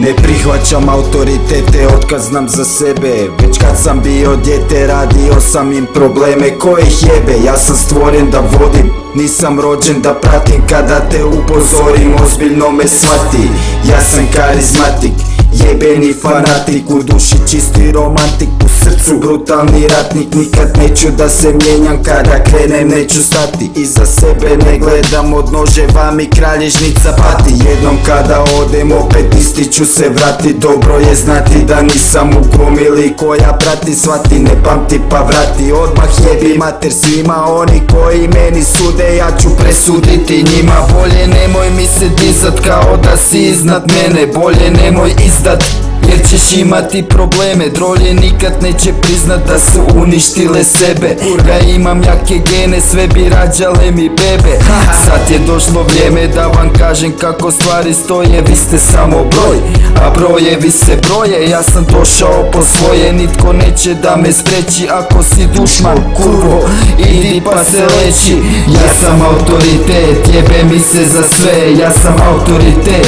Ne prihvaćam autoritete, otkaz znam za sebe. Već kad sam bio dijete radio sam im probleme koje ih jebe. Ja sam stvoren da vodim, nisam rođen da pratim. Kada te upozorim ozbiljno me shvati. Ja sam karizmatik, jebeni fanatik, u duši čisti romantik, u srcu brutalni ratnik. Nikad neću da se mijenjam, kada krenem neću stati. Iza sebe ne gledam, od noževa mi kralježnica pati. Jednom kada odem opet isti ću se vrati. Dobro je znati da nisam u gomili koja prati. Svati ne pamti pa vrati, odmah jebi mater svima. Oni koji meni sude ja ću presuditi njima. Bolje nemoj mi se dizat kao da si iznad mene. Bolje nemoj izdat jer ćeš imati probleme. Drolje nikad neće priznat da su uništile sebe. Ja imam jake gene, sve bi rađale mi bebe. Sad je došlo vrijeme da vam kažem kako stvari stoje. Vi ste samo broj, a brojevi se broje. Ja sam došao po svoje, nitko neće da me spreči. Ako si dušman, kurvo, idi pa se leči. Ja sam autoritet, jebe mi se za sve. Ja sam autoritet,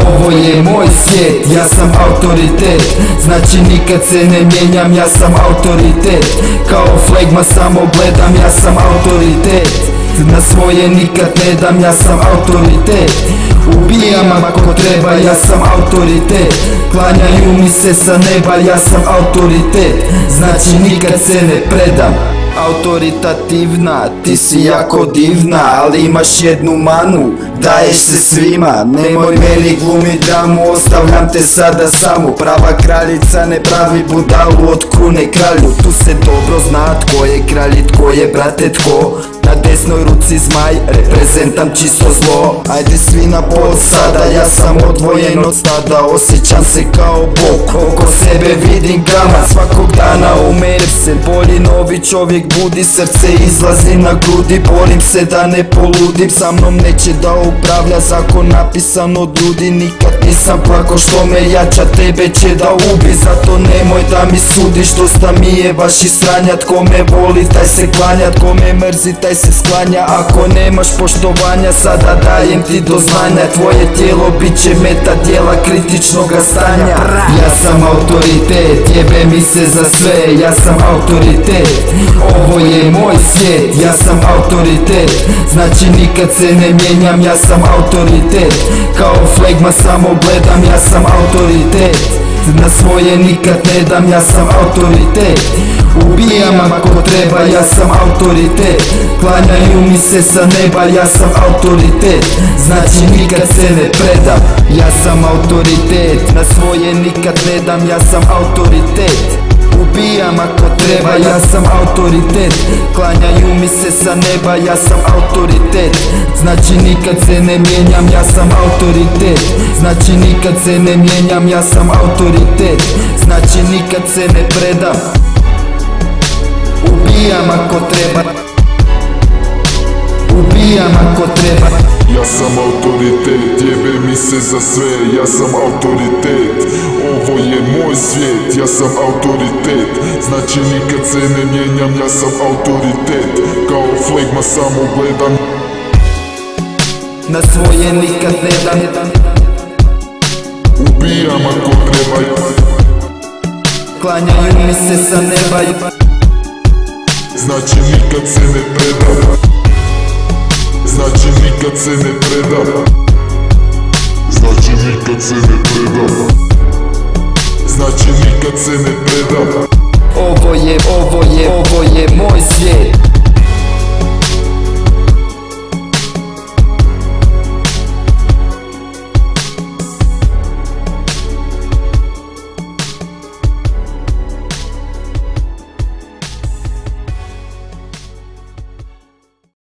ovo je moj svijet. Ja sam autoritet, znači nikad se ne mijenjam. Ja sam autoritet, kao flegma samo gledam. Ja sam autoritet, na svoje nikad ne dam. Ja sam autoritet, ubijam ako treba. Ja sam autoritet, klanjaju mi se sa neba. Ja sam autoritet, znači nikad se ne predam. Autoritativna, ti si jako divna, ali imaš jednu manu, daješ se svima. Nemoj meni glumi dramu, ostavljam te sada samu. Prava kraljica ne pravi budalu od krune kralju. Tu se dobro zna tko je kralj i tko je brate tko. Na desnoj ruci zmaj, reprezentam čisto zlo. Ajde svi na pod sada, ja sam odvojen od stada. Osjećam se kao Bog, oko sebe vidim grama. Svakog dana umerim se, bolji novi čovjek budi. Srce izlazi na grudi, borim se da ne poludim. Sa mnom neće da upravlja zakon napisan od ljudi. Nikad nisam plako što me jača, tebe će da ubi. Zato nemoj da mi sudiš, dosta mi je vaših sranja. Tko me voli taj se klanja, tko me mrzi taj se sklanja. Ako nemaš poštovanja sada dajem ti do znanja. Tvoje tijelo bit će meta djela kritičnoga stanja. Ja sam autoritet, jebe mi se za sve. Ja sam autoritet, ovo je moj svijet. Ja sam autoritet, znači nikad se ne mijenjam. Ja sam autoritet, kao flegma samo gledam. Ja sam autoritet, na svoje nikad ne dam. Ja sam autoritet, ubijam ako treba. Ja sam autoritet, klanjaju mi se sa neba. Ja sam autoritet, znači nikad se ne predam. Ja sam autoritet, na svoje nikad ne dam. Ja sam autoritet, ubijam ako treba. Ja sam autoritet, klanjaju mi se sa neba. Ja sam autoritet, znači nikad se ne mijenjam. Ja sam autoritet, znači nikad se ne mijenjam. Ja sam autoritet, znači nikad se ne predam. Ubijam ako treba, ubijam ako treba. Ja sam autoritet, jebe mi se za sve. Ja sam autoritet, ovo je moj svijet. Ja sam autoritet, znači nikad se ne mijenjam. Ja sam autoritet, kao flegma samo gledam. Na svoje nikad ne dam. Ubijam ako treba, klanjaju mi se sa neba. znači nikad se ne predam. Znači nikad se ne predam. Znači nikad se ne predam. Znači nikad se ne predam. Ovo